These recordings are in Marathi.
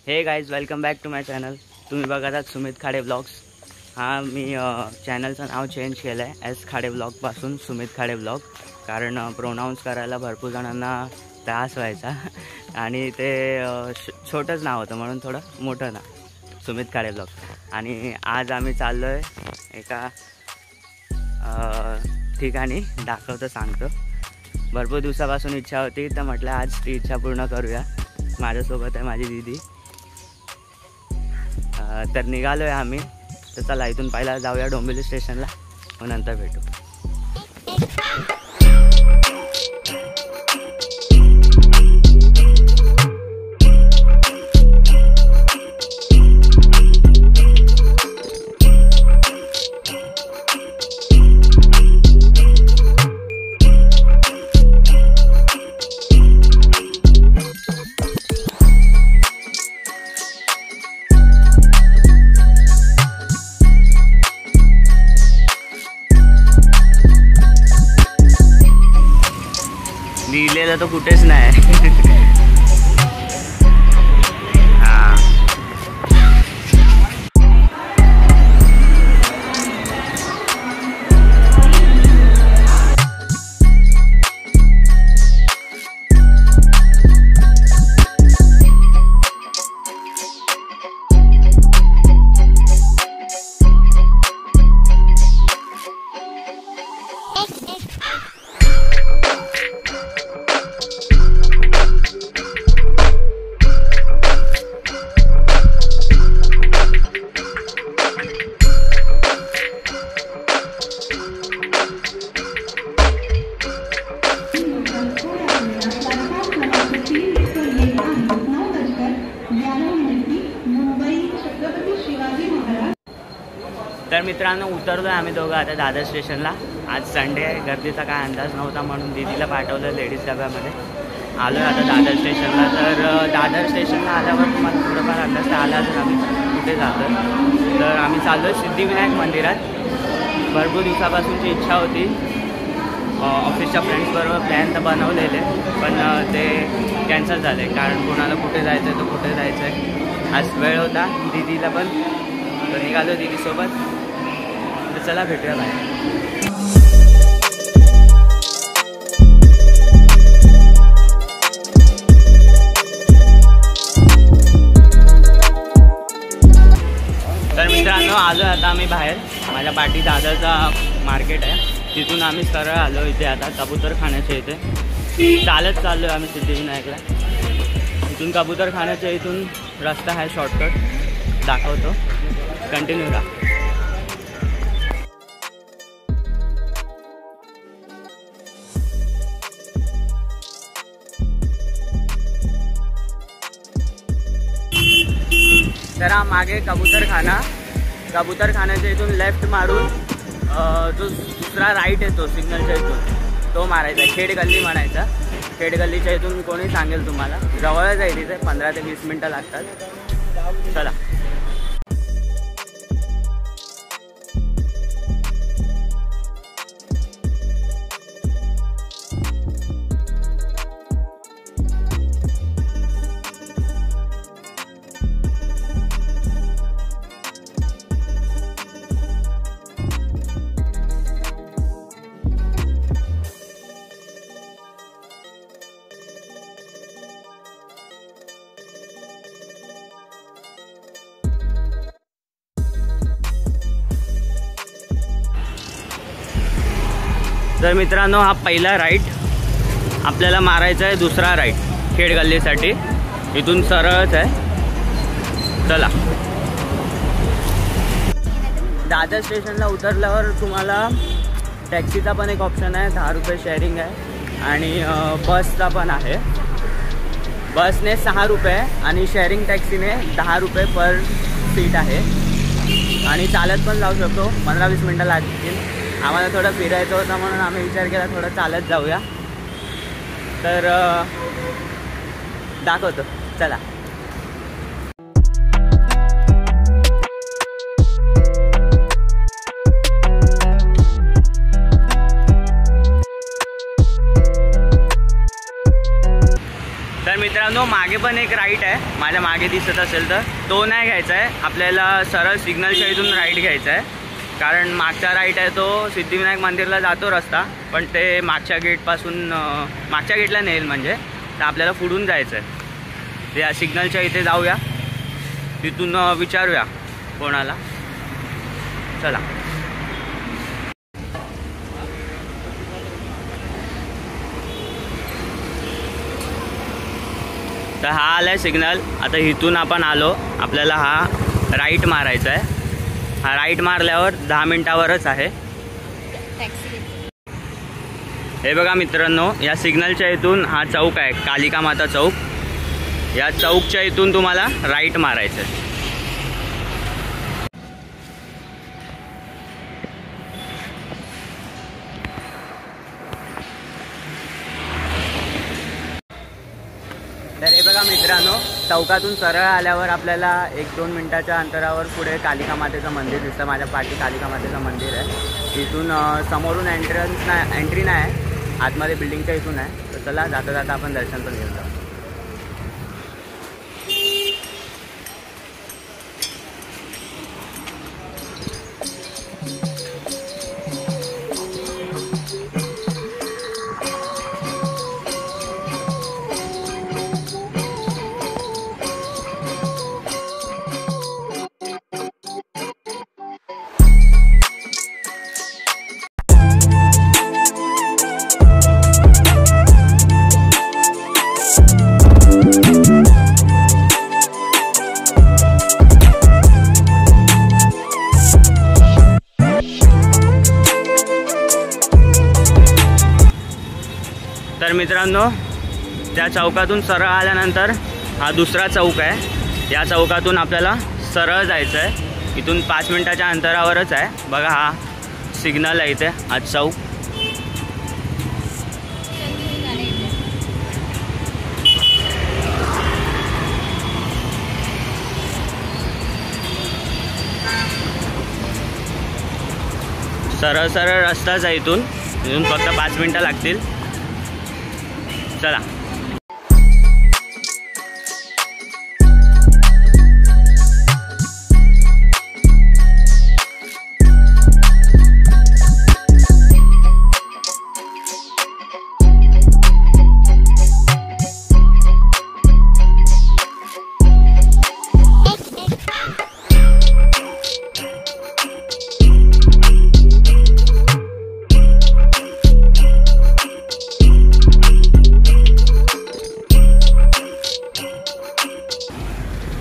हे guys, welcome back to my channel. तुम्ही बघत आहात सुमित खाडे ब्लॉग्स. हां, मी चॅनलचं नाव चेंज केलं आहे एस खाडे ब्लॉगपासून सुमित खाडे ब्लॉग. कारण प्रोनाऊन्स करायला भरपूर जणांना त्रास व्हायचा आणि ते छोटंच नाव होतं म्हणून थोडं मोठं नाव सुमित खाडे ब्लॉग. आणि आज आम्ही चाललो आहे एका ठिकाणी, दाखवतो सांगतो. भरपूर दिवसापासून इच्छा होती तर म्हटलं आज ती इच्छा पूर्ण करूया. माझ्यासोबत आहे माझी दीदी. तर निघालो आहे आम्ही. तर चला इथून पहिला जाऊया डोंबिवली स्टेशनला, मग नंतर भेटू. लिहिलेलं तर कुठेच नाही. तर मित्रांनो, उतरलो आहे आम्ही दोघं आता दादर स्टेशनला. आज संडे आहे, गर्दीचा काय अंदाज नव्हता म्हणून दीदीला पाठवलं लेडीज डब्यामध्ये. आलो आहे आता दादर स्टेशनला. तर दादर स्टेशनला आल्यावर तुम्हाला थोडंफार अंदाज तर आला तर आम्ही कुठे जातो. तर आम्ही चाललो आहे सिद्धिविनायक मंदिरात. भरपूर दिवसापासूनची इच्छा होती. ऑफिसच्या फ्रेंड्सबरोबर प्लॅन तर बनवलेले, पण ते कॅन्सल झाले. कारण कोणाला कुठे जायचं आहे तर कुठे जायचं आहे. आज वेळ होता दीदीला पण, तर निघालो दीदीसोबत. तर चला भेटूया बाहेर. तर मित्रांनो, आलो आता आम्ही बाहेर. माझ्या पाठी दादरचा मार्केट आहे, तिथून आम्ही सरळ आलो इथे आता कबूतरखान्याच्या इथे. चालत चाललो आहे आम्ही सिद्धिविनायकला. इथून कबूतरखान्याच्या इथून रस्ता आहे शॉर्टकट, दाखवतो, कंटिन्यू राहा. तर हा मागे कबूतरखान्याच्या इथून लेफ्ट मारून जो दुसरा राईट येतो सिग्नलच्या इथून तो मारायचा. खेड गल्ली म्हणायचा. खेड गल्लीच्या इथून कोणी सांगेल तुम्हाला. जवळच आहे तिथे, 15 ते 20 मिनटं लागतात. चला. तर मित्रांनो, हा पहिला राईट आपल्याला मारायचा आहे. दुसरा राईट खेड गल्लीसाठी इथून सरळच आहे. चला. दादर स्टेशनला उतरल्यावर तुम्हाला टॅक्सीचा पण एक ऑप्शन आहे, 10 रुपये शेअरिंग आहे. आणि बसचा पण आहे. बसने 6 रुपये आणि शेअरिंग टॅक्सीने 10 रुपये पर सीट आहे. आणि चालत पण जाऊ शकतो, 15-20 मिनटं लागतील. आम्हाला थोडं फिरायचं होतं म्हणून आम्ही विचार केला थोडं चालत जाऊया. तर दाखवतो, चला. तर मित्रांनो मित्रांनो मागे पण एक राईट आहे, माझ्या मागे दिसत असेल तर तो नाही घ्यायचा आहे आपल्याला, सरळ सिग्नलच्या इथून राईट घ्यायचा आहे. कारण मागचा राईट आहे तो सिद्धिविनायक मंदिरला जातो रस्ता, पण ते मागच्या गेटपासून मागच्या गेटला नेईल म्हणजे, तर आपल्याला पुढून जायचं आहे. त्या सिग्नलच्या इथे जाऊया, तिथून विचारूया कोणाला. चला. तर हा आलाय सिग्नल. आता इथून आपण आलो, आपल्याला हा राईट मारायचा आहे. हा राईट मारल्यावर 10 मिनिटावरच आहे. हे बघा मित्रांनो, या सिग्नलच्या इथून हा चौक आहे, कालिका माता चौक. या चौकच्या इथून तुम्हाला राईट मारायचं आहे. तर हे बघा मित्रांनो, चौकातून सरळ आल्यावर आपल्याला 1-2 मिनिटाच्या अंतरावर पुढे कालिका मातेचं मंदिर दिसतं. माझ्या पाठी कालिका मातेचं मंदिर आहे. तिथून समोरून एंट्री नाही आहे, आतमध्ये बिल्डिंगच्या इथून आहे. तर चला, जाता जाता आपण दर्शन पण घेऊन जाऊ. तर मित्रांनो, त्या चौकातून सरळ आल्यानंतर हा दुसरा चौक आहे. या चौकातून आपल्याला सरळ जायचं आहे. इथून 5 मिनिटाच्या अंतरावरच आहे. बघा, हा सिग्नल आहे इथे, हा चौक. सरळ सरळ रस्ताच आहे इथून फक्त 5 मिनिटं लागतील. चला.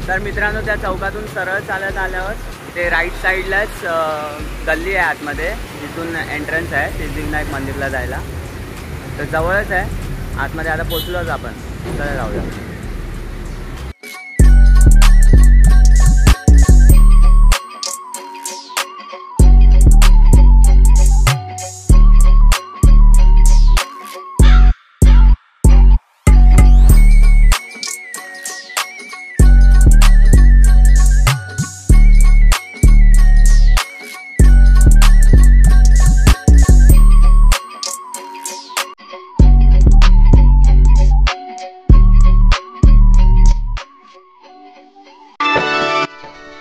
तर मित्रांनो, त्या चौकातून सरळ चालत आल्यावर ते राईट साईडलाच गल्ली आहे आतमध्ये, तिथून एंट्रन्स आहे सिद्धिविनायक मंदिरला जायला. तर जवळच आहे, आतमध्ये आता पोचलोच आपण. चला जाऊया.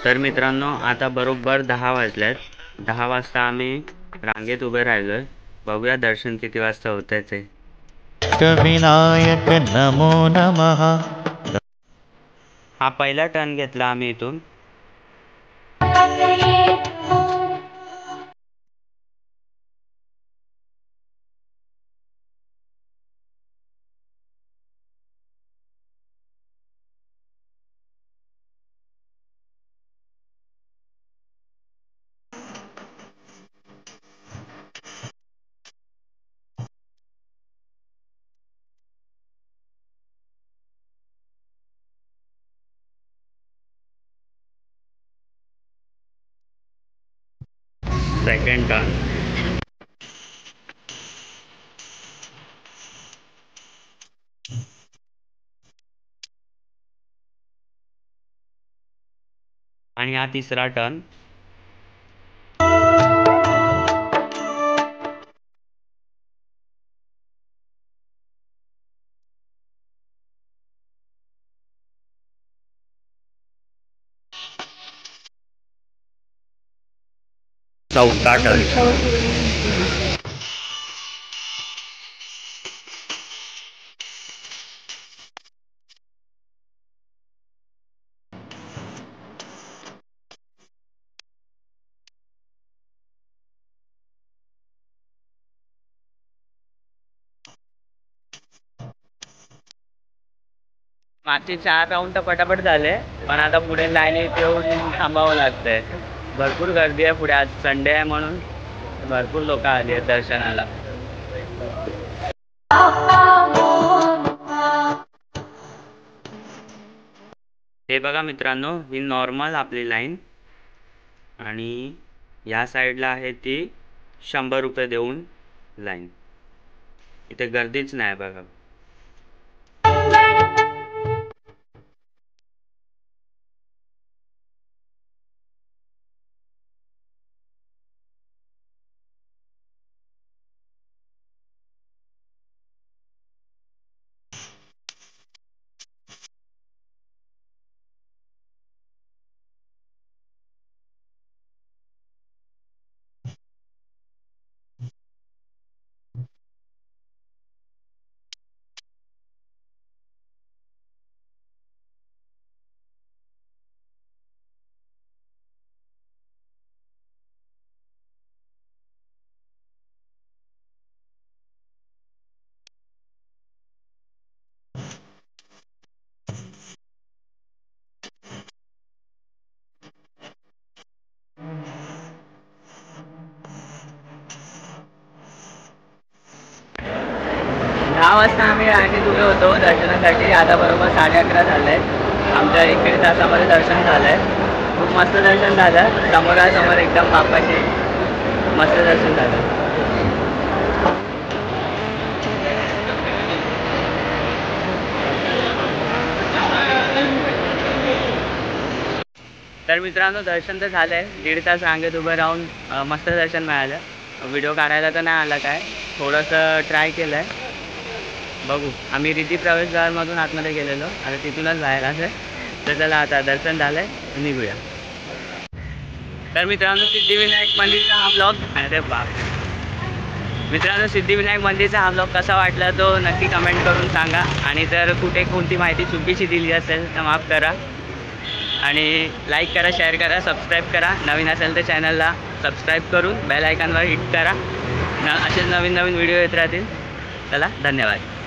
तर मित्रांनो, आता बरोबर 10 वाजल्यात. 10 वाजता आम्ही रांगेत उभे राहिलोय. बघूया दर्शन किती वाजता होतंय ते. विनायक नमो नमः. हा पहिला टर्न घेतला आम्ही इथून. Second turn. आणि हा तिसरा टर्न. उद्घाटन. मागचे 4 राऊंड तर पटापट झाले, पण आता पुढे लाईनीत येऊन थांबावं लागतंय. भरपूर गर्दी आहे पुढे, आज संडे आहे म्हणून भरपूर लोक आली आहेत दर्शनाला. हे बघा मित्रांनो, ही नॉर्मल आपली लाईन आणि या साईडला आहे ती 100 रुपये देऊन लाईन. इथे गर्दीच नाही बघा. दहा वाजता आम्ही आणि दुबे होतो दर्शनासाठी. आता बरोबर 11:30 झालंय. आमच्या 1-1.5 तासामध्ये दर्शन झालंय. खूप मस्त दर्शन झालं. समोरासमोर एकदम बाप्पाचे मस्त दर्शन झालं. तर मित्रांनो, दर्शन तर झालंय. 1.5 तास रांगेत उभं राहून मस्त दर्शन मिळालं. व्हिडिओ काढायला तर नाही आला काय, थोडंसं ट्राय केलं आहे. बघू. आम्ही रिती प्रवेशद्वारमधून आतमध्ये गेलेलो, आता तिथूनच बाहेर असेल. तर चला आता दर्शन झालंय, निघूया. तर मित्रांनो, सिद्धिविनायक मंदिरचा हा ब्लॉग, अरे बाप मित्रांनो, सिद्धिविनायक मंदिरचा हा ब्लॉग कसा वाटला तो नक्की कमेंट करून सांगा. आणि जर कुठे कोणती माहिती चुकीची दिली असेल तर माफ करा. आणि लाईक करा, शेअर करा, सबस्क्राईब करा. नवीन असेल तर चॅनलला सबस्क्राईब करून बेल आयकॉनवर हिट करा. असेच नवीन नवीन व्हिडिओ येत राहतील. चला, धन्यवाद.